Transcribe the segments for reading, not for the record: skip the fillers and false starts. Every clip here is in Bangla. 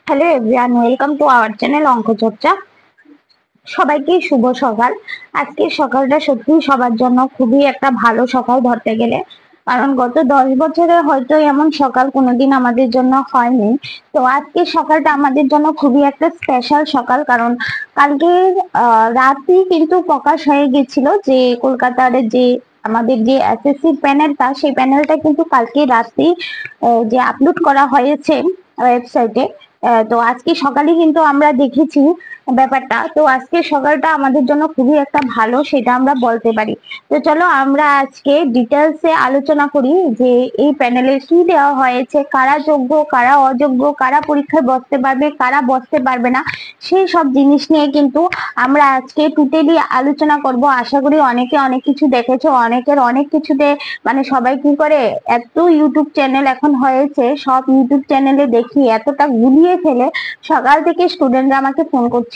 Hello everyone, welcome to our channel অঙ্ক চর্চা। সবাইকে শুভ সকাল। আজকের সকালটা সত্যিই সবার জন্য খুবই একটা ভালো সকাল ধরতে গেলে, কারণ গত 10 বছরে হয়তো এমন সকাল কোনোদিন আমাদের জন্য হয়নি। তো আজকের সকালটা আমাদের জন্য খুবই একটা স্পেশাল সকাল, কারণ কালকে রাতেই কিন্তু প্রকাশ হয়ে গেছিল যে কলকাতার যে আমাদের যে এসএসসি প্যানেলটা, সেই প্যানেলটা কিন্তু কালকে রাতেই যে আপলোড করা হয়েছে ওয়েবসাইটে। তো আজকে সকালে কিন্তু আমরা দেখেছি ব্যাপারটা। তো আজকে সকালটা আমাদের জন্য খুবই একটা ভালো, সেটা আমরা বলতে পারি। তো চলো আমরা আজকে ডিটেলসে আলোচনা করি যে এই প্যানেলে কি দেওয়া হয়েছে, কারা যোগ্য, কারা অযোগ্য, কারা পরীক্ষায় বসতে পারবে, কারা বসতে পারবে না, সেই সব জিনিস নিয়ে কিন্তু আমরা আজকে টোটালি আলোচনা করব। আশা করি অনেকে অনেক কিছু দেখেছো, অনেকের অনেক কিছুতে মানে সবাই কি করে, এত ইউটিউব চ্যানেল এখন হয়েছে, সব ইউটিউব চ্যানেলে দেখি এতটা গুলিয়ে ফেলে। সকাল থেকে স্টুডেন্টরা আমাকে ফোন করছিল।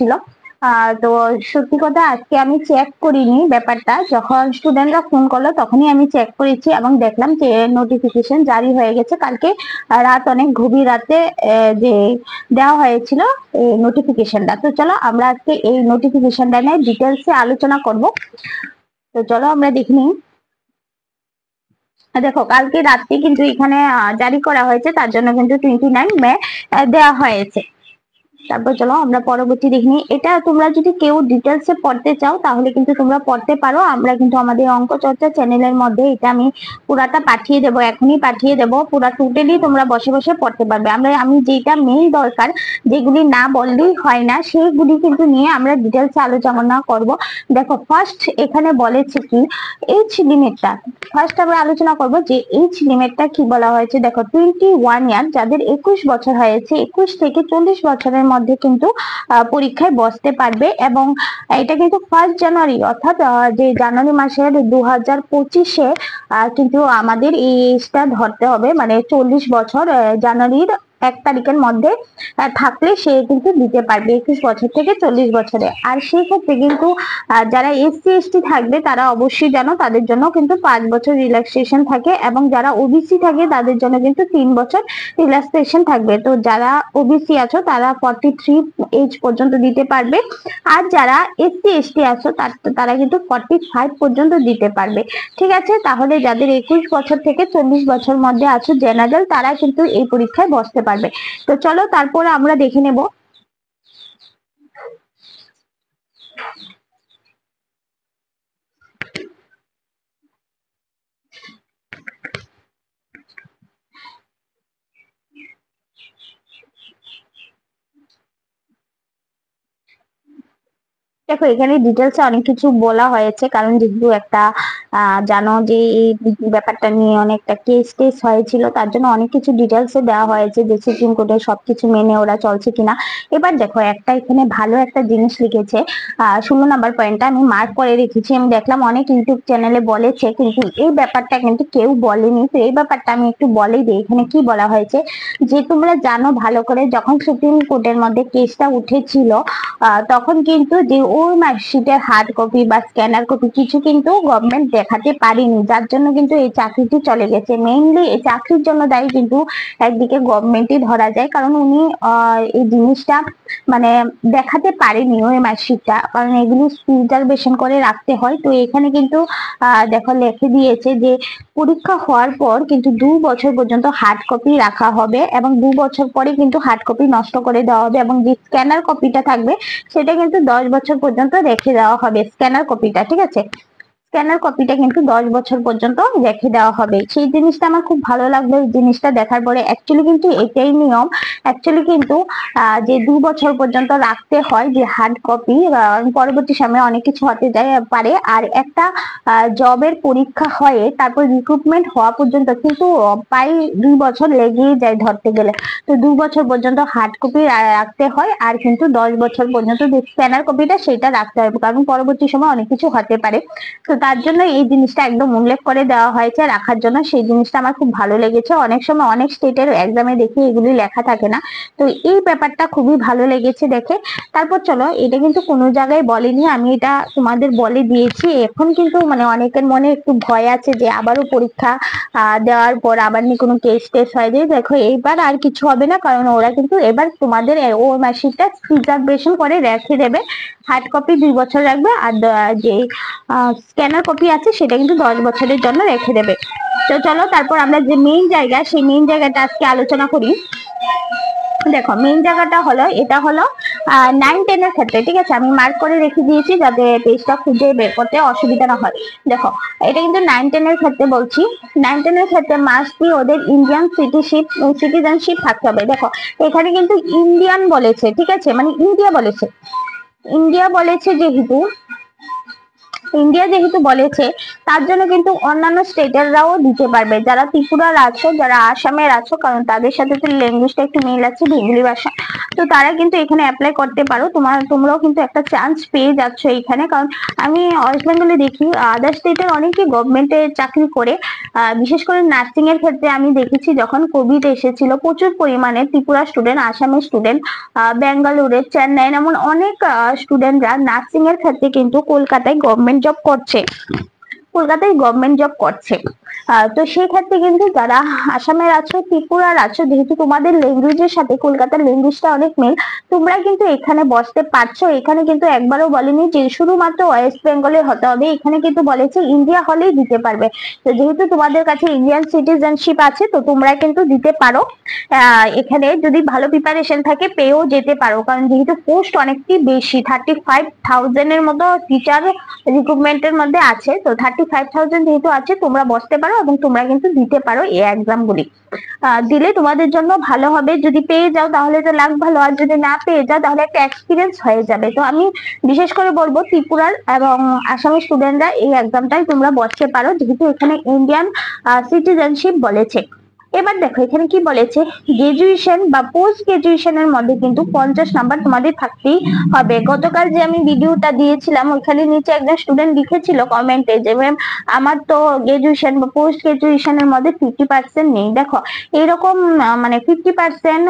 তো সত্যি কথা আজকে আমি চেক করিনি ব্যাপারটা, যখন স্টুডেন্টরা ফোন করলো তখনই আমি চেক করেছি এবং দেখলাম যে নোটিফিকেশন জারি হয়ে গেছে কালকে রাত অনেক গভীর রাতে যে দেওয়া হয়েছিল নোটিফিকেশনটা। তো চলো আমরা আজকে এই নোটিফিকেশনটা নিয়ে ডিটেলসে আলোচনা করব। তো চলো আমরা দেখে নিই। দেখো কালকে রাত্রে কিন্তু এখানে জারি করা হয়েছে, তার জন্য কিন্তু 29 মে দেওয়া হয়েছে। তারপর চলো আমরা পরবর্তী দেখি। এটা তোমরা যদি কেউ ডিটেলসে পড়তে চাও তাহলে কিন্তু তোমরা পড়তে পারো। আমরা কিন্তু আমাদের অঙ্ক চর্চা চ্যানেলের মধ্যে এটা আমি পুরাটা পাঠিয়ে দেবো, এখনই পাঠিয়ে দেবো। পুরা টোটালি তোমরা বসে বসে পড়তে পারবে। আমি যেটা মেইন দরকার, যেগুলি না বললেই হয় না, সেইগুলি কিন্তু নিয়ে আমরা ডিটেলসে আলোচনা করব। দেখো ফার্স্ট এখানে বলেছে কি এজ লিমিটটা। ফার্স্ট আমরা আলোচনা করব যে এজ লিমিটটা কি বলা হয়েছে। দেখো 21 ইয়ার, যাদের 21 বছর হয়েছে, 21 থেকে 40 বছরের মধ্যে কিন্তু পরীক্ষায় বসতে পারবে। এবং এটা কিন্তু 1 জানুয়ারি, অর্থাৎ যে জানুয়ারি মাসের 2025-এ কিন্তু আমাদের এই এজটা ধরতে হবে, মানে 40 বছর জানুয়ারির 1 তারিখের মধ্যে থাকলে সে কিন্তু দিতে পারবে 21 বছর থেকে 40 বছরে। আর সেই ক্ষেত্রে কিন্তু যারা এসসি এসটি থাকবে তারা অবশ্যই জানো, তাদের জন্য কিন্তু 5 বছর রিল্যাক্সেশন থাকে, এবং যারা ওবিসি থাকে তাদের জন্য কিন্তু 3 বছর রিল্যাক্সেশন থাকবে। তো যারা ওবিসি আছো তারা 43 এজ পর্যন্ত দিতে পারবে, আর যারা এসসি এসটি আছো তারা কিন্তু 45 পর্যন্ত দিতে পারবে। ঠিক আছে, তাহলে যাদের 21 বছর থেকে 40 বছর মধ্যে আছো জেনারেল, তারা কিন্তু এই পরীক্ষায় বসতে পারবে। তো চলো তারপরে আমরা দেখে নেব। দেখো এখানে ডিটেলসে অনেক কিছু বলা হয়েছে, কারণ যেহেতু একটা জানো যে এই ব্যাপারটা নিয়ে অনেকটা কেস টেস হয়েছিল, তার জন্য অনেক কিছু ডিটেলসে দেওয়া হয়েছে যে সুপ্রিম কোর্টে সবকিছু মেনে ওরা চলছে কিনা। এবার দেখো একটা এখানে ভালো একটা জিনিস লিখেছে, 16 নম্বর পয়েন্টটা আমি মার্ক করে রেখেছি। আমি দেখলাম অনেক ইউটিউব চ্যানেলে বলেছে, কিন্তু এই ব্যাপারটা কিন্তু কেউ বলেনি। তো এই ব্যাপারটা আমি একটু বলেই দিই। এখানে কি বলা হয়েছে যে তোমরা জানো ভালো করে, যখন সুপ্রিম কোর্টের মধ্যে কেসটা উঠেছিল তখন কিন্তু যে ওই মার্কশিটের হার্ড কপি বা স্ক্যানার কপি কিছু কিন্তু গভর্নমেন্ট দেখাতে পারেনি, যার জন্য কিন্তু এই চাকরিটি চলে গেছে। মেইনলি এই চাকরির জন্য দায়ী কিন্তু একদিকে গভর্নমেন্টই ধরা যায়, কারণ উনি এই জিনিসটা মানে দেখাতে পারেনি ওই মার্কশিটটা, কারণ এগুলি রিজার্ভেশন করে রাখতে হয়। তো এখানে কিন্তু দেখো লিখে দিয়েছে যে পরীক্ষা হওয়ার পর কিন্তু 2 বছর পর্যন্ত হার্ড কপি রাখা হবে, এবং 2 বছর পরে কিন্তু হার্ড কপি নষ্ট করে দেওয়া হবে, এবং যে স্ক্যানার কপিটা থাকবে সেটা কিন্তু 10 বছর পর্যন্ত রেখে দেওয়া হবে স্ক্যানার কপিটা। ঠিক আছে, স্ক্যানার কপিটা কিন্তু 10 বছর পর্যন্ত রেখে দেওয়া হবে। সেই জিনিসটা আমার খুব ভালো লাগলো। এই জিনিসটা দেখার পরে অ্যাকচুয়ালি কিন্তু এটাই নিয়ম। অ্যাকচুয়ালি কিন্তু যে 2 বছর পর্যন্ত রাখতে হয় যে হার্ড কপি, পরবর্তী সময়ে অনেক কিছু হতে যায় পারে। আর একটা জবের পরীক্ষা হয়ে তারপর রিক্রুটমেন্ট হওয়া পর্যন্ত কিন্তু প্রায় 2 বছর লেগেই যায় ধরতে গেলে। তো 2 বছর পর্যন্ত হার্ড কপি রাখতে হয়, আর কিন্তু 10 বছর পর্যন্ত যে স্ক্যানার কপিটা সেটা রাখতে হবে, কারণ পরবর্তী সময় অনেক কিছু হতে পারে। তো তার জন্য এই জিনিসটা একদম উল্লেখ করে দেওয়া হয়েছে রাখার জন্য। সেই জিনিসটা আমার খুব ভালো লেগেছে। অনেক সময় অনেক স্টেটের এক্সামে দেখি এগুলি লেখা থাকে না, তো এই ব্যাপারটা খুবই ভালো লেগেছে দেখে। তারপর চলো, এটা কিন্তু কোনো জায়গায় বলেনি, আমি এটা তোমাদের বলে দিয়েছি। এখন কিন্তু মানে অনেকের মনে একটু ভয় আছে যে আবারও পরীক্ষা দেওয়ার পর আবার নি কোনো কেস টেস হয় যে, দেখো এইবার আর কিছু হবে না, কারণ ওরা কিন্তু এবার তোমাদের ওই মার্কশিটটা প্রিজার্ভেশন করে রেখে দেবে। হার্ড কপি 2 বছর রাখবে, আর যে স্ক্যানার কপি আছে সেটা কিন্তু 10 বছরের জন্য রেখে দেবে। তো চলো তারপর আমরা যে মেইন জায়গা, সেই মেইন জায়গাটা আজকে আলোচনা করি। দেখো মেইন জায়গাটা হলো, এটা হলো 9-10 এর ক্ষেত্রে, ঠিক আছে? আমি মার্ক করে রেখে দিয়েছি যাতে পেজটা খুঁজে বের করতে অসুবিধা না হয়। দেখো এটা কিন্তু 9-10 এর ক্ষেত্রে বলছি। 9-10 এর ক্ষেত্রে মাস্ট বি ওদের ইন্ডিয়ান সিটিজেনশিপ থাকতে হবে। দেখো এখানে কিন্তু ইন্ডিয়ান বলেছে, ঠিক আছে, মানে ইন্ডিয়া বলেছে। ইন্ডিয়া বলেছে যেহেতু বলেছে, তার জন্য কিন্তু অন্যান্য স্টেটেররাও দিতে পারবে। যারা ত্রিপুরার আছো, যারা আসামের আছো, কারণ তাদের সাথে তো ল্যাঙ্গুয়েজটা একটু মিল আছে, বেঙ্গলি ভাষা, তো তারা কিন্তু এখানে অ্যাপ্লাই করতে পারো। তোমরাও কিন্তু একটা চান্স পেয়ে যাচ্ছ এখানে। কারণ আমি ওয়েস্ট বেঙ্গলে দেখি আদার স্টেটের অনেকে গভর্নমেন্টে চাকরি করে, বিশেষ করে নার্সিং এর ক্ষেত্রে আমি দেখেছি যখন কোভিড এসেছিল প্রচুর পরিমাণে ত্রিপুরা স্টুডেন্ট, আসামের স্টুডেন্ট, বেঙ্গালুরু, চেন্নাই, এমন অনেক স্টুডেন্টরা নার্সিং এর ক্ষেত্রে কিন্তু কলকাতায় গভর্নমেন্ট জব করছে। তো সেই ক্ষেত্রে কিন্তু যারা আসামের আছো, ত্রিপুরার আছো, যেহেতু তোমাদের ল্যাঙ্গুয়েজের সাথে কলকাতার ল্যাঙ্গুয়েজটা অনেক মিল, তোমরা কিন্তু এখানে বসতে পারছো। এখানে কিন্তু একবারও বলেনি যে শুধুমাত্র ওয়েস্ট বেঙ্গলের হতে হবে, এখানে কিন্তু বলেছে ইন্ডিয়া হলেই দিতে পারবে। তো যেহেতু তোমাদের কাছে ইন্ডিয়ান সিটিজেনশিপ আছে, তো তোমরা কিন্তু দিতে পারো। এখানে যদি ভালো প্রিপারেশন থাকে পেয়েও যেতে পারো, কারণ যেহেতু পোস্ট অনেকটি বেশি, 35,000 এর মতো টিচার রিক্রুটমেন্টের মধ্যে আছে। তো 35,000 যেহেতু আছে, তোমরা বসতে পারো এবং তোমরা কিন্তু দিতে পারো এই এক্সাম গুলি। দিলে তোমাদের জন্য ভালো হবে। যদি পেয়ে যাও তাহলে তো লাখ ভালো, আর যদি না পেয়ে যাও তাহলে একটা এক্সপিরিয়েন্স হয়ে যাবে। তো আমি বিশেষ করে বলবো ত্রিপুরার এবং আসামের স্টুডেন্টরা এই এক্সামটাই তোমরা বসতে পারো, যেহেতু এখানে ইন্ডিয়ান সিটিজেনশিপ বলেছে। এবার দেখো এখানে কি বলেছে, গ্রাজুয়েশন বা পোস্ট গ্রাজুয়েশনের মধ্যে কিন্তু 50 নাম্বার তোমাদের থাকতেই হবে। গতকাল যে আমি ভিডিওটা দিয়েছিলাম ওইখানে নিচে একজন স্টুডেন্ট লিখেছিল কমেন্টে যে ম্যাম আমার তো গ্রাজুয়েশন বা পোস্ট গ্রাজুয়েশনের মধ্যে 50% নেই। দেখো এইরকম মানে 50%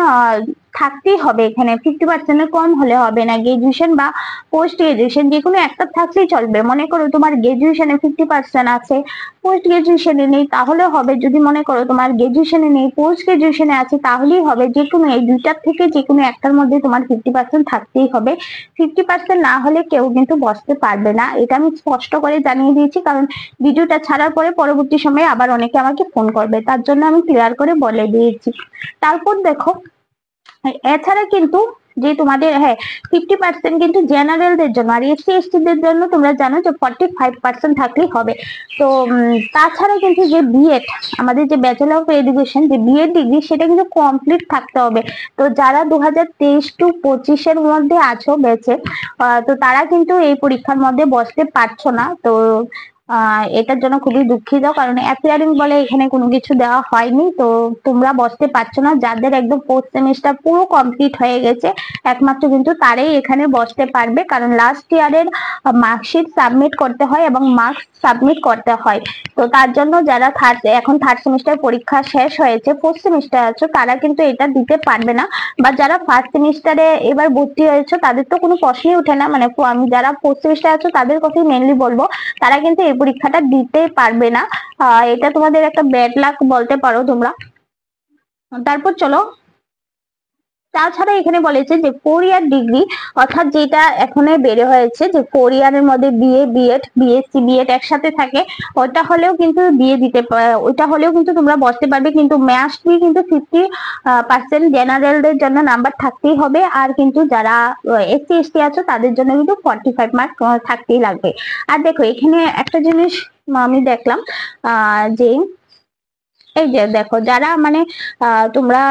থাকতেই হবে, এখানে 50% এর কম হলে হবে না। গ্রাজুয়েশন বা পোস্ট গ্রাজুয়েশন যে কোনো একটা থাকলেই চলবে। মনে করো তোমার গ্রাজুয়েশনে 50% আছে, পোস্ট গ্রাজুয়েশনে নেই, তাহলে হবে। যদি মনে করো তোমার গ্রাজুয়েশনে নেই, পোস্ট গ্রাজুয়েশনে আছে, তাহলেই হবে। যে কোনো এই দুইটার থেকে যে কোনো একটার মধ্যে তোমার 50% থাকতেই হবে। 50% না হলে কেউ কিন্তু বসতে পারবে না, এটা আমি স্পষ্ট করে জানিয়ে দিয়েছি। কারণ ভিডিওটা ছাড়ার পরে পরবর্তী সময়ে আবার অনেকে আমাকে ফোন করবে, তার জন্য আমি ক্লিয়ার করে বলে দিয়েছি। তারপর দেখো এছাড়া কিন্তু যে তোমাদের 50% কিন্তু জেনারেলদের জন্য, আর এসসি এসটি দের জন্য তোমরা জানো যে 45% থাকলেই হবে। তো তাছাড়া কিন্তু যে বিএড, আমাদের যে ব্যাচেলর অফ এডুকেশন যে বিএড ডিগ্রি, সেটা কিন্তু কমপ্লিট থাকতে হবে। তো যারা 2023 টু 25 এর মধ্যে আছো বেঁচে, তো তারা কিন্তু এই পরীক্ষার মধ্যে বসতে পারছো না। তো এটার জন্য খুবই দুঃখিত, কারণ অ্যাপিয়ারিং বলে এখানে কোনো কিছু দেওয়া হয়নি। তো তোমরা বসতে পারছো না। যাদের একদম 4th সেমিস্টার পুরো কমপ্লিট হয়ে গেছে একমাত্র কিন্তু তারাই এখানে বসতে পারবে, কারণ লাস্ট ইয়ারের মার্কশিট সাবমিট করতে হয় এবং মার্কস সাবমিট করতে হয়। তো তার জন্য যারা এখন থার্ড সেমিস্টার পরীক্ষা শেষ হয়েছে, 4th সেমিস্টার আছো, তারা কিন্তু এটা দিতে পারবে না। বা যারা ফার্স্ট সেমিস্টারে এবার ভর্তি হয়েছে তাদের তো কোনো প্রশ্নই ওঠে না, মানে আমি যারা 4th সেমিস্টার আছো তাদের কথাই মেনলি বলবো, তারা কিন্তু এই পরীক্ষাটা দিতে পারবে না। এটা তোমাদের একটা ব্যাড লাক বলতে পারো তোমরা। তারপর চলো, তাছাড়া এখানে বলেছে যে 4 ইয়ার ডিগ্রি, অর্থাৎ যেটা এখানে বেড়ে হয়েছে যে 4 ইয়ারের মধ্যে বিএ, বিএড, বিএসসি, বিএড একসাথে থাকে, ওটা হলেও কিন্তু দিয়ে দিতে, ওইটা হলেও কিন্তু তোমরা বসতে পারবে। কিন্তু মাস্ট বি কিন্তু 50% জেনারেলদের জন্য নাম্বার থাকতেই হবে। আর কিন্তু যারা এসসি এসটি আছো তাদের জন্য কিন্তু 45 মার্ক থাকতেই লাগবে। আর দেখো এখানে একটা জিনিস আমি দেখলাম যে এই যে দেখো যারা মানে তোমরা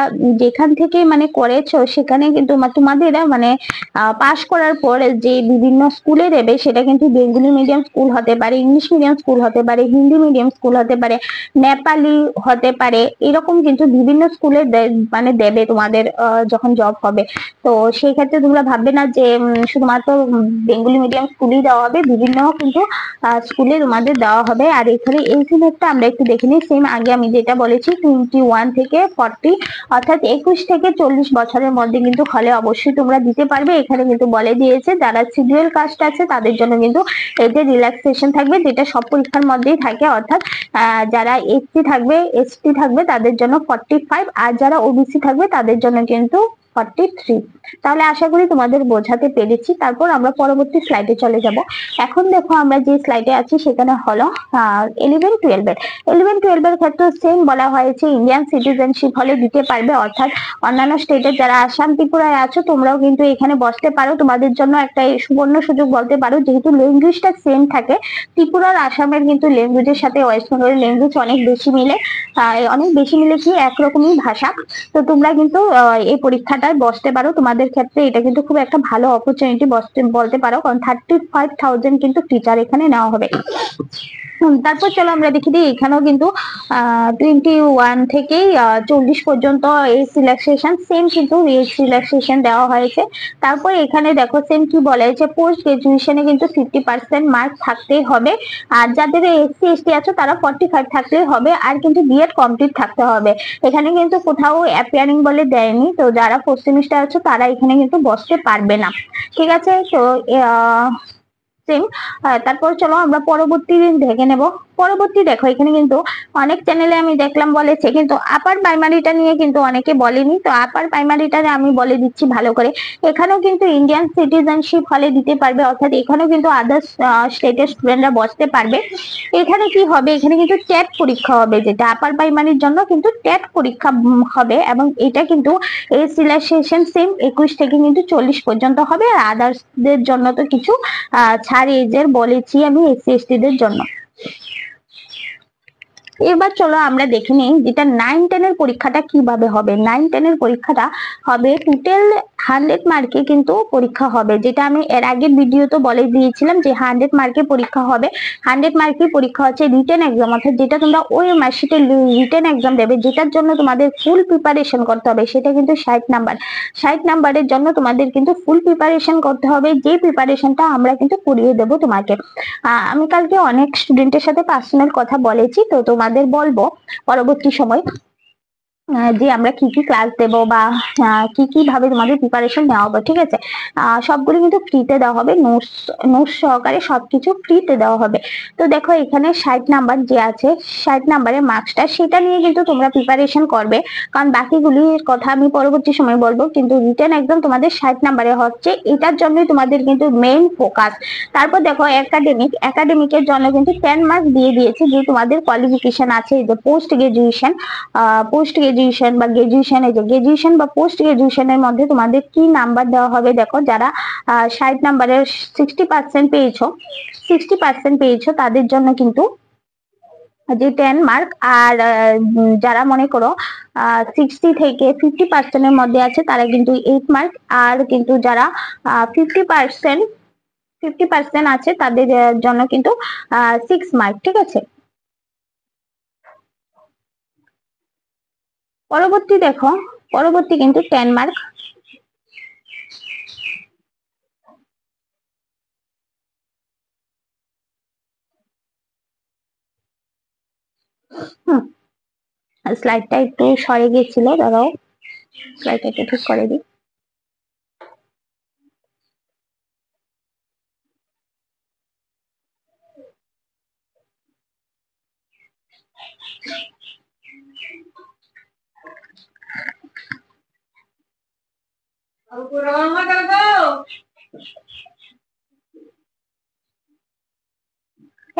যেখান থেকে মানে করেছো সেখানে কিন্তু তোমাদের মানে পাশ করার পর যে বিভিন্ন স্কুলে দেবে, সেটা কিন্তু বেঙ্গলি মিডিয়াম স্কুল হতে পারে, ইংলিশ মিডিয়াম স্কুল হতে পারে, হিন্দি মিডিয়াম স্কুল হতে পারে, নেপালি হতে পারে, এরকম কিন্তু বিভিন্ন স্কুলে মানে দেবে তোমাদের যখন জব হবে। তো সেই ক্ষেত্রে তোমরা ভাববে না যে শুধুমাত্র বেঙ্গলি মিডিয়াম স্কুলই দেওয়া হবে, বিভিন্ন কিন্তু স্কুলে তোমাদের দেওয়া হবে। আর এখানে এই সিলেক্টটা আমরা একটু দেখে নিই। সেম আগে আমি যেটা বলেছি 21 থেকে 40 অর্থাৎ 21 থেকে 40 বছরের মধ্যে কিন্তু হলে অবশ্যই তোমরা দিতে পারবে। এখানে কিন্তু বলে দিয়েছে যারা শিডিউল কাস্ট আছে তাদের জন্য কিন্তু এতে রিল্যাক্সেশন থাকবে, যেটা সব পরীক্ষার মধ্যেই থাকে। অর্থাৎ যারা এসসি থাকবে, এসটি থাকবে তাদের জন্য 45, আর যারা ওবিসি থাকবে তাদের জন্য কিন্তু 43। তাহলে আশা করি তোমাদের বোঝাতে পেরেছি। তারপর আমরা পরবর্তী স্লাইডে চলে যাব। এখন দেখো আমরা যে স্লাইডে আছি সেখানে হলো 11-12 এর 11-12 এর ক্ষেত্রে সেম বলা হয়েছে ইন্ডিয়ান সিটিজেনশিপ হলে দিতে পারবে। অর্থাৎ অন্যান্য স্টেটের যারা আসাম ত্রিপুরায় আছো তোমরাও কিন্তু এখানে বসতে পারো, তোমাদের জন্য একটা সুবর্ণ সুযোগ বলতে পারো, যেহেতু ল্যাঙ্গুয়েজটা সেম থাকে। ত্রিপুরার আসামের কিন্তু ল্যাঙ্গুয়েজের সাথে ওয়েস্ট বেঙ্গলের ল্যাঙ্গুয়েজ অনেক বেশি মিলে, কি একরকমই ভাষা। তো তোমরা কিন্তু এই পরীক্ষাটায় বসতে পারো, তোমাদের ক্ষেত্রে এটা কিন্তু খুব একটা ভালো অপরচুনিটি বলতে পারো, কারণ 35,000 কিন্তু টিচার এখানে নেওয়া হবে। তারপর চলো আমরা দেখি দিই, এখানেও কিন্তু 21 থেকে 40 পর্যন্ত এই রিল্যাক্সেশন সেম কিন্তু এজ রিল্যাক্সেশন দেওয়া হয়েছে। তারপর এখানে দেখো সেম কি বলা হয়েছে, পোস্ট গ্রাজুয়েশনে কিন্তু 50% মার্ক থাকতেই হবে। আর যাদের এসসি এসটি আছে তারা 45 থাকতেই হবে, আর কিন্তু বিএড কমপ্লিট থাকতে হবে। এখানে কিন্তু কোথাও অ্যাপিয়ারিং বলে দেয়নি, তো যারা ফোর্থ সেমিস্টার আছে তারা এখানে কিন্তু বসতে পারবে না। ঠিক আছে, তো তারপর চলো আমরা পরবর্তী দেখে নেব। পরবর্তী দেখো এখানে কিন্তু অনেক চ্যানেলে আমি দেখলাম বলেছে, কিন্তু আপার প্রাইমারিটা নিয়ে কিন্তু অনেকে বলেনি। তো আপার প্রাইমারিটা আমি বলে দিচ্ছি ভালো করে। এখানেও কিন্তু ইন্ডিয়ান সিটিজেনশিপ হলে দিতে পারবে, অর্থাৎ এখানেও কিন্তু আদার্স স্টেটের স্টুডেন্টরা বসতে পারবে। এখানে কি হবে, এখানে কিন্তু টেট পরীক্ষা হবে, যেটা আপার প্রাইমারির জন্য কিন্তু টেট পরীক্ষা হবে, এবং এটা কিন্তু এই রিল্যাক্সেশন সেম 21 থেকে কিন্তু 40 পর্যন্ত হবে। আর আদার্সদের জন্য তো কিছু ছাড় এজের বলেছি আমি এসসি এসটিদের জন্য। এবার চলো আমরা দেখে নিই যেটা 9-10 এর পরীক্ষাটা কিভাবে হবে। 9-10 এর পরীক্ষাটা হবে টোটাল 100 মার্কে কিন্তু পরীক্ষা হবে, যেটা আমি এর আগের ভিডিওতে বলে দিয়েছিলাম যে 100 মার্কে পরীক্ষা হবে। 100 মার্কে পরীক্ষা হচ্ছে রিটেন এক্সাম, অর্থাৎ যেটা তোমরা ওই মার্কশিটে রিটেন এক্সাম দেবে, যেটার জন্য তোমাদের ফুল প্রিপারেশন করতে হবে, সেটা কিন্তু 60 নাম্বার। 60 নাম্বারের জন্য তোমাদের কিন্তু ফুল প্রিপারেশন করতে হবে, যে প্রিপারেশনটা আমরা কিন্তু করিয়ে দেবো তোমাকে। আমি কালকে অনেক স্টুডেন্টের সাথে পার্সোনাল কথা বলেছি, তো তোমাদের বলবো পরবর্তী সময় যে আমরা কি কি ক্লাস দেব বা কি কি ভাবে তোমাদের প্রিপারেশন নেওয়া হবে। ঠিক আছে, সবগুলো কিন্তু ফ্রিতে দেওয়া হবে, নোটস সহকারে সবকিছু ফ্রিতে দেওয়া হবে। তো দেখো এখানে 60 নাম্বার যে আছে, 60 নাম্বারের মার্কসটা সেটা নিয়ে কিন্তু তোমরা প্রিপারেশন করবে, কারণ বাকিগুলির কথা আমি পরবর্তী সময় বলবো। কিন্তু রিটেন একদম তোমাদের 60 নাম্বারে হচ্ছে, এটার জন্যই তোমাদের কিন্তু মেইন ফোকাস। তারপর দেখো একাডেমিকের জন্য কিন্তু 10 মার্কস দিয়ে দিয়েছে, যে তোমাদের কোয়ালিফিকেশন আছে, যে পোস্ট গ্রাজুয়েশন বা গ্রাজুয়েশন বা পোস্ট গ্রাজুয়েশনের মধ্যে তোমাদের কি নাম্বার দেওয়া হবে। দেখো যারা 60 নাম্বারের 60% পেয়েছো তাদের জন্য কিন্তু যে 10 মার্ক। আর যারা মনে করো 60 থেকে 50% এর মধ্যে আছে তারা কিন্তু 8 মার্ক। আর কিন্তু যারা 50% আছে তাদের জন্য কিন্তু 6 মার্ক। ঠিক আছে, পরবর্তী কিন্তু 10 মার্ক। স্লাইডটা একটু সরে গেছিল, দাঁড়াও স্লাইডটা একটু ঠিক করে দিই।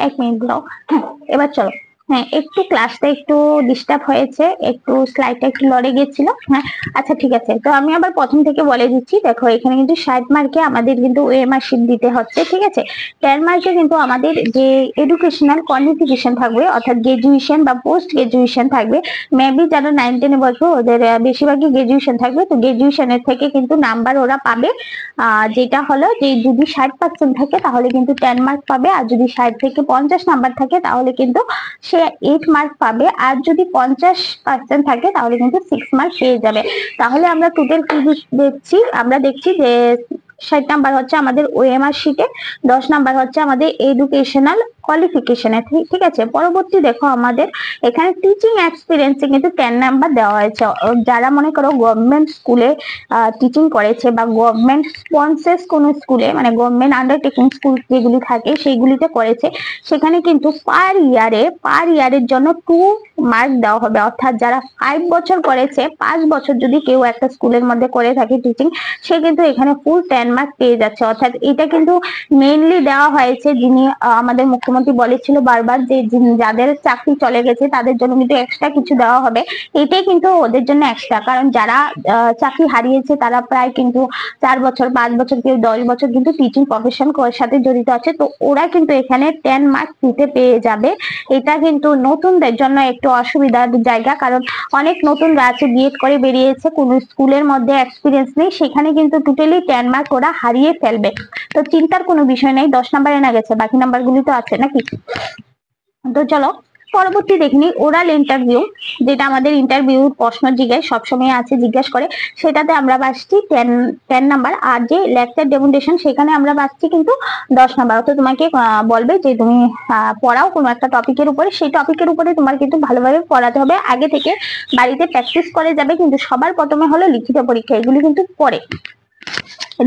এক মিনিট দাও। এবার চলো হ্যাঁ, একটু ক্লাসটা একটু ডিস্টার্ব হয়েছে, একটু স্লাইডটা একটু লড়ে গেছিল। হ্যাঁ, আচ্ছা ঠিক আছে। তো আমি আবার প্রথম থেকে বলে দিচ্ছি, দেখো এখানে কিন্তু 60 মার্কে আমাদের কিন্তু ওএমআর শিট দিতে হচ্ছে, ঠিক আছে। 10 মার্কে কিন্তু আমাদের যে এডুকেশনাল কোয়ালিফিকেশন থাকবে, অর্থাৎ গ্রাজুয়েশন বা পোস্ট গ্রাজুয়েশন থাকবে। মেবি যারা 9 10 বসবে ওদের বেশিরভাগই গ্রাজুয়েশন থাকবে, তো গ্রাজুয়েশনের থেকে কিন্তু নাম্বার ওরা পাবে। যেটা হলো যে যদি 60% থাকে তাহলে কিন্তু 10 মার্ক পাবে, আর যদি 60 থেকে 50 নাম্বার থাকে তাহলে কিন্তু সে 8 মার্ক পাবে, আর যদি 50% থাকে তাহলে কিন্তু 6 মার্ক পেয়ে যাবে। তাহলে আমরা টোটাল কি দেখছি, আমরা দেখছি যে 60 নাম্বার হচ্ছে আমাদের ওএমআর শিটে, 10 নাম্বার হচ্ছে আমাদের এডুকেশনাল কোয়ালিফিকেশনে, ঠিক আছে। পরবর্তী দেখো আমাদের এখানে টিচিং এক্সপিরিয়েন্সে কিন্তু 10 নাম্বার দেওয়া হয়েছে। যারা মনে করো গভর্নমেন্ট স্কুলে টিচিং করেছে বা গভর্নমেন্ট স্পন্সর্স কোন স্কুলে, মানে গভর্নমেন্ট আন্ডারটেকিং স্কুল যেগুলি থাকে সেইগুলিতে করেছে, সেখানে কিন্তু পার ইয়ারের জন্য 2 মার্ক দেওয়া হবে। অর্থাৎ যারা 5 বছর করেছে, 5 বছর যদি কেউ একটা স্কুলের মধ্যে করে থাকে টিচিং, সে কিন্তু এখানে ফুল 10 মার্ক পেয়ে যাচ্ছে। অর্থাৎ এটা কিন্তু মেইনলি দেওয়া হয়েছে, যিনি আমাদের মুখ্যমন্ত্রী বলেছিল বারবার যে যাদের চাকরি চলে গেছে তাদের জন্য কিন্তু এক্সট্রা কিছু দেওয়া হবে। এটাই কিন্তু ওদের জন্য এক্সট্রা, কারণ যারা চাকরি হারিয়েছে তারা প্রায় কিন্তু 4 বছর, 5 বছর, কেউ 10 বছর কিন্তু টিচিং প্রফেশন সাথে জড়িত আছে, তো ওরা কিন্তু এখানে 10 মার্ক দিতে পেয়ে যাবে। এটা কিন্তু নতুনদের জন্য একটু অসুবিধার জায়গা, কারণ অনেক নতুনরা আছে, বিএড করে বেরিয়েছে, কোন স্কুলের মধ্যে এক্সপিরিয়েন্স নেই, সেখানে কিন্তু টোটালি 10 মার্ক ওরা হারিয়ে ফেলবে। তো চিন্তার কোনো বিষয় নেই, 10 নাম্বারে না গেছে, বাকি নাম্বারগুলি তো আছে নাকি। তো চলো পরবর্তী দেখিনি, ওরাল ইন্টারভিউ, যেটা আমাদের ইন্টারভিউর প্রশ্ন সবসময় আছে, জিজ্ঞাসা করে, সেটাতে আমরা বাঁচছি 10 নাম্বার। আর যে লেকচার ডেমনস্ট্রেশন সেখানে আমরা বাঁচছি কিন্তু 10 নাম্বার। তো তোমাকে বলবে যে তুমি পড়াও কোনো একটা টপিকের উপরে, সেই টপিকের উপরে তোমার কিন্তু ভালোভাবে পড়াতে হবে, আগে থেকে বাড়িতে প্র্যাকটিস করে যাবে। কিন্তু সবার প্রথমে হলো লিখিত পরীক্ষা, এগুলি কিন্তু পরে।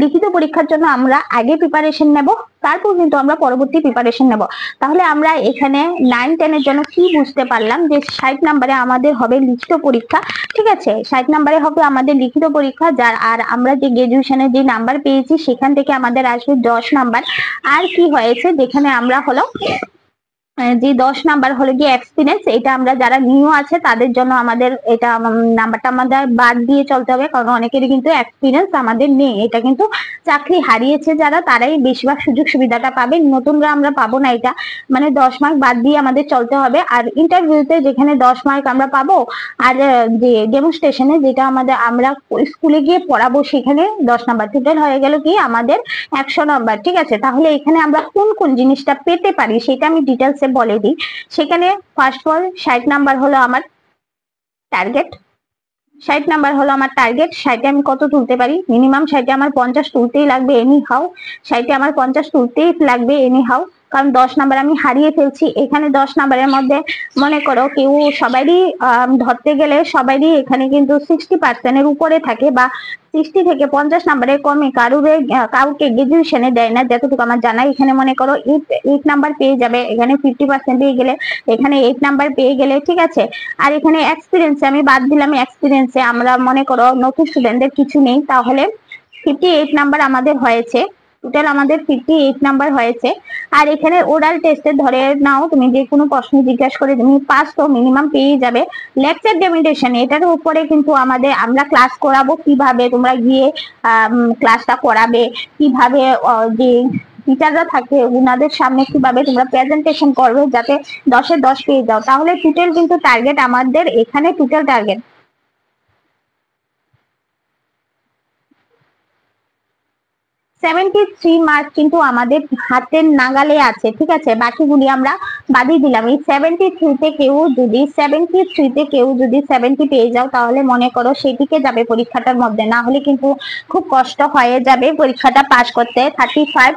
লিখিত পরীক্ষার জন্য আমরা আগে প্রিপারেশন নেব, তারপর কিন্তু আমরা পরবর্তী প্রিপারেশন নেব। তাহলে আমরা এখানে 9 10 এর জন্য কি বুঝতে পারলাম, যে 60 নাম্বারে আমাদের হবে লিখিত পরীক্ষা, ঠিক আছে। 60 নাম্বারে হবে আমাদের লিখিত পরীক্ষা, যার আর আমরা যে গ্রাজুয়েশনে যে নাম্বার পেয়েছি সেখান থেকে আমাদের আসবে 10 নাম্বার। আর কি হয়েছে, যেখানে আমরা হলো যে 10 নাম্বার হলো গিয়ে এক্সপিরিয়েন্স, এটা আমরা যারা নিউ আছে তাদের জন্য আমাদের এটা নাম্বারটা আমাদের বাদ দিয়ে চলতে হবে, কারণ অনেকেরই কিন্তু এক্সপিরিয়েন্স আমাদের নেই। এটা কিন্তু চাকরি হারিয়েছে যারা, তারাই বেশিরভাগ সুযোগ সুবিধাটা পাবে, নতুনরা আমরা পাবো না। এটা মানে 10 মার্ক বাদ দিয়ে আমাদের চলতে হবে। আর ইন্টারভিউতে যেখানে 10 মার্ক আমরা পাবো, আর যে ডেমনস্ট্রেশনে যেটা আমাদের আমরা স্কুলে গিয়ে পড়াবো সেখানে 10 নাম্বার, টোটাল হয়ে গেল কি আমাদের 100 নাম্বার, ঠিক আছে। তাহলে এখানে আমরা কোন কোন জিনিসটা পেতে পারি সেটা আমি ডিটেলসে বলে দিই। সেখানে ফার্স্ট অফ অল 60 নাম্বার হলো আমার টার্গেট। 60 নাম্বার হলো আমার টার্গেট। 60 আমি কত তুলতে পারি, মিনিমাম 60 আমার 50 তুলতেই লাগবে এনি হাউ। 60 আমার 50 তুলতেই লাগবে এনি হাউ, কারণ 10 নাম্বার আমি হারিয়ে ফেলছি। এখানে 10 নাম্বারের মধ্যে মনে করো কেউ সবারই ধরতে গেলে সবারই এখানে কিন্তু 60% এর উপরে থাকে, বা 60 থেকে 50 নাম্বারের কমে কাউকে গ্রাজুয়েশনে দেয় না, যতটুকু আমার জানা। এখানে মনে করো 8 নাম্বার পেয়ে যাবে, এখানে 50% পেয়ে গেলে, এখানে 8 নাম্বার পেয়ে গেলে, ঠিক আছে। আর এখানে এক্সপিরিয়েন্সে আমি বাদ দিলাম, এক্সপিরিয়েন্সে আমরা মনে করো নতুন স্টুডেন্টদের কিছু নেই, তাহলে 58 নাম্বার আমাদের হয়েছে, টোটাল আমাদের 58 নাম্বার হয়েছে। আর এখানে ওরাল টেস্টে ধরে নাও তুমি যে কোনো প্রশ্ন জিজ্ঞাসা করে তুমি পাস তো মিনিমাম পেয়ে যাবে। লেকচার ডেমনস্ট্রেশন, এটার উপরে কিন্তু আমাদের আমরা ক্লাস করাবো, কিভাবে তোমরা গিয়ে ক্লাসটা করাবে, কিভাবে যে টিচাররা থাকে উনাদের সামনে কিভাবে তোমরা প্রেজেন্টেশন করবে, যাতে 10 এ 10 পেয়ে যাও। তাহলে টোটাল কিন্তু টার্গেট আমাদের এখানে, টোটাল টার্গেট 73 মার্ক কিন্তু আমাদের হাতের নাগালে আছে, ঠিক আছে। বাকিগুলি আমরা বাদিয়ে দিলাম। এই 73 তে কেউ যদি 70 পেয়ে যাও, তাহলে মনে করো সেটিকে যাবে পরীক্ষাটার মধ্যে, না হলে কিন্তু খুব কষ্ট হয়ে যাবে পরীক্ষাটা পাস করতে। 35,000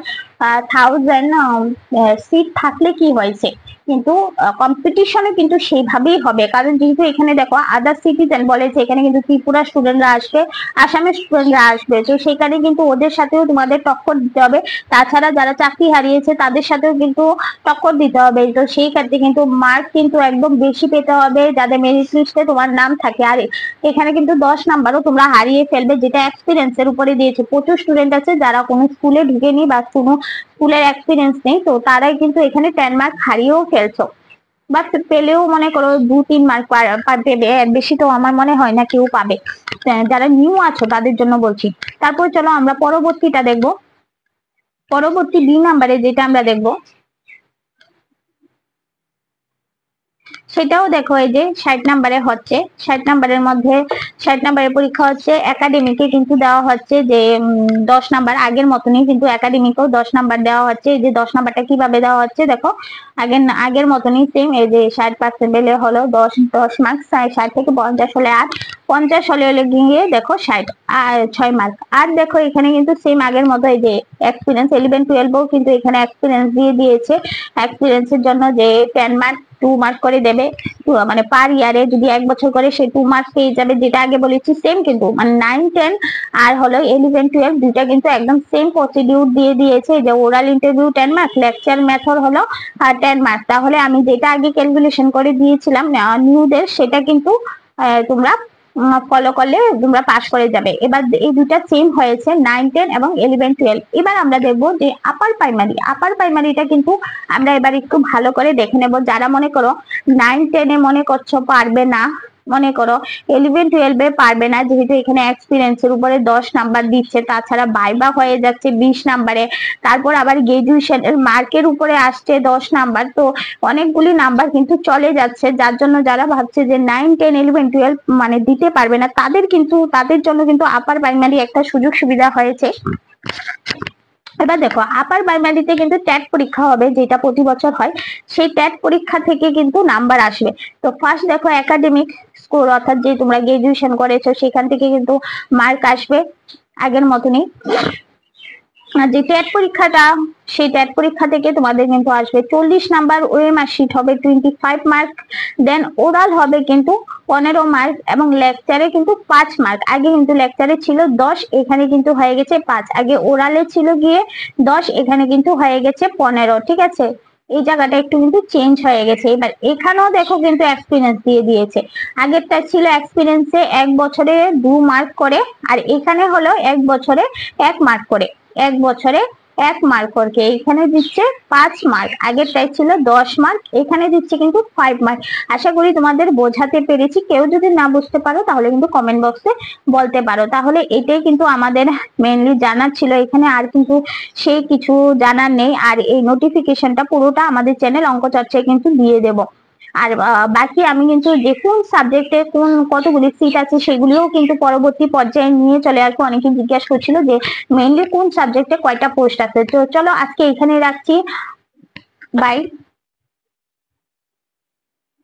সিট থাকলে কি হয়েছে, কিন্তু কম্পিটিশনে কিন্তু সেইভাবেই হবে, কারণ যেহেতু এখানে দেখো আদার সিটিজেন বলেছে, এখানে কিন্তু ত্রিপুরা স্টুডেন্টরা আসবে, আসামের স্টুডেন্টরা আসবে, তো সেখানে কিন্তু ওদের সাথেও তোমাদের টক্কর দিতে হবে। তাছাড়া যারা চাকরি হারিয়েছে তাদের সাথেও কিন্তু টক্কর দিতে হবে, তো সেই ক্ষেত্রে কিন্তু মার্ক কিন্তু একদম বেশি পেতে হবে, যাদের মেরিট লিস্টে তোমার নাম থাকে। আর এখানে কিন্তু 10 নাম্বারও তোমরা হারিয়ে ফেলবে, যেটা এক্সপিরিয়েন্সের উপরে দিয়েছে। প্রচুর স্টুডেন্ট আছে যারা কোনো স্কুলে ঢুকেনি বা কোনো স্কুলের এক্সপিরিয়েন্স নেই, তো তারাই কিন্তু এখানে 10 মার্ক হারিয়েও ফেলছো। বা পেলেও মনে করো 2-3 মার্ক পেবে, এর বেশি তো আমার মনে হয় না কেউ পাবে, যারা নিউ আছো তাদের জন্য বলছি। তারপর চলো আমরা পরবর্তীটা দেখবো। পরবর্তী বি নাম্বারে যেটা আমরা দেখবো সেটাও দেখো, এই যে 60 নাম্বারে হচ্ছে। 60 নাম্বারের মধ্যে 60 নাম্বারের পরীক্ষা হচ্ছে, একাডেমিকে কিন্তু দেওয়া হচ্ছে যে 10 নাম্বার, আগের মতনই কিন্তু একাডেমিকেও 10 নাম্বার দেওয়া হচ্ছে। এই যে 10 নাম্বারটা কিভাবে দেওয়া হচ্ছে দেখো, আগের মতনই সেম। এই যে 60% পেলে হলো 10 মার্ক, 60 থেকে 50 হলে 8, 50 হলে গিয়ে দেখো 60 আর 6 মার্ক। আর দেখো এখানে কিন্তু সেম আগের মতো এই যে এক্সপিরিয়েন্স 11-12ও কিন্তু এখানে এক্সপিরিয়েন্স দিয়ে দিয়েছে। এক্সপিরিয়েন্সের জন্য যে 10 মার্ক 2 মার্ক করে দেবে, মানে পার ইয়ারে যদি 1 বছর করে সে 2 মার্ক পেয়ে যাবে, যেটা আগে বলেছি সেম। কিন্তু মানে 9-10 আর হলো 11-12 দুইটা কিন্তু একদম সেম প্রসিডিউর দিয়ে দিয়েছে, যে oral interview 10 mark, lecture method হলো 10 মার্ক। তাহলে আমি যেটা আগে ক্যালকুলেশন করে দিয়েছিলাম নিউদের, সেটা কিন্তু তোমরা ফলো করলে তোমরা পাস করে যাবে। এবার এই দুইটা সেম হয়েছে 9-10 এবং 11-12। এবার আমরা দেখবো যে আপার প্রাইমারি। আপার প্রাইমারিটা কিন্তু আমরা এবার একটু ভালো করে দেখে নেব। যারা মনে করো 9-10-এ মনে করছো পারবে না, মনে করো 11-12-এ পারবে না, যেহেতু এখানে এক্সপিরিয়েন্সের উপরে 10 নাম্বার দিচ্ছে, তাছাড়া ভাইবা হয়ে যাচ্ছে 20 নাম্বারে, তারপর আবার গ্রাজুয়েশনের মার্কের উপরে আসছে 10 নাম্বার, তো অনেকগুলি নাম্বার কিন্তু চলে যাচ্ছে। যার জন্য যারা ভাবছে যে 9-10-11-12 মানে দিতে পারবে না, তাদের জন্য কিন্তু আপার প্রাইমারি একটা সুযোগ সুবিধা হয়েছে। এবার দেখো আপার প্রাইমারিতে কিন্তু ট্যাট পরীক্ষা হবে, যেটা প্রতি বছর হয়। সেই ট্যাট পরীক্ষা থেকে কিন্তু নাম্বার আসবে। তো ফার্স্ট দেখো একাডেমিক স্কোর, অর্থাৎ যে তোমরা গ্রাজুয়েশন করেছো সেখান থেকে কিন্তু মার্ক আসবে আগের মতনই। যে ট্যাট পরীক্ষাটা, সেই ট্যাট পরীক্ষা থেকে তোমাদের কিন্তু আসবে 40 নাম্বার, ওএমআর শিট হবে 25 মার্ক, দেন ওরাল হবে কিন্তু 15 মার্ক, এবং লেকচারে কিন্তু 5 মার্ক। আগে কিন্তু লেকচারে ছিল 10, এখানে কিন্তু হয়ে গেছে 5। আগে ওরালে ছিল গিয়ে 10, এখানে কিন্তু হয়ে গেছে 15। ঠিক আছে, এই জায়গাটা একটু কিন্তু চেঞ্জ হয়ে গেছে। এবার এখানেও দেখো কিন্তু এক্সপিরিয়েন্স দিয়ে দিয়েছে। আগেরটা ছিল এক্সপিরিয়েন্সে 1 বছরে 2 মার্ক করে, আর এখানে হলো 1 বছরে 1 মার্ক করে। 1 বছরে 1 মার্ক করে এখানে দিচ্ছে 5 মার্ক। আগেরটাই ছিল 10 মার্ক, এখানে দিচ্ছে কিন্তু 5 মার্ক। আশা করি তোমাদের বোঝাতে পেরেছি। কেউ যদি না বুঝতে পারো তাহলে কিন্তু কমেন্ট বক্সে বলতে পারো। তাহলে এটাই কিন্তু আমাদের মেইনলি জানার ছিল, এখানে আর কিন্তু সেই কিছু জানার নেই। আর এই নোটিফিকেশনটা পুরোটা আমাদের চ্যানেল অঙ্ক চর্চায় কিন্তু দিয়ে দেব। আর বাকি আমি কিন্তু যে কোন সাবজেক্টে কতগুলি সিট আছে সেগুলিও কিন্তু পরবর্তী পর্যায়ে নিয়ে চলে আসবো। অনেকে জিজ্ঞাসা করছিল যে মেইনলি কোন সাবজেক্টে কয়টা পোস্ট আছে। তো চলো আজকে এখানে রাখছি, বাই।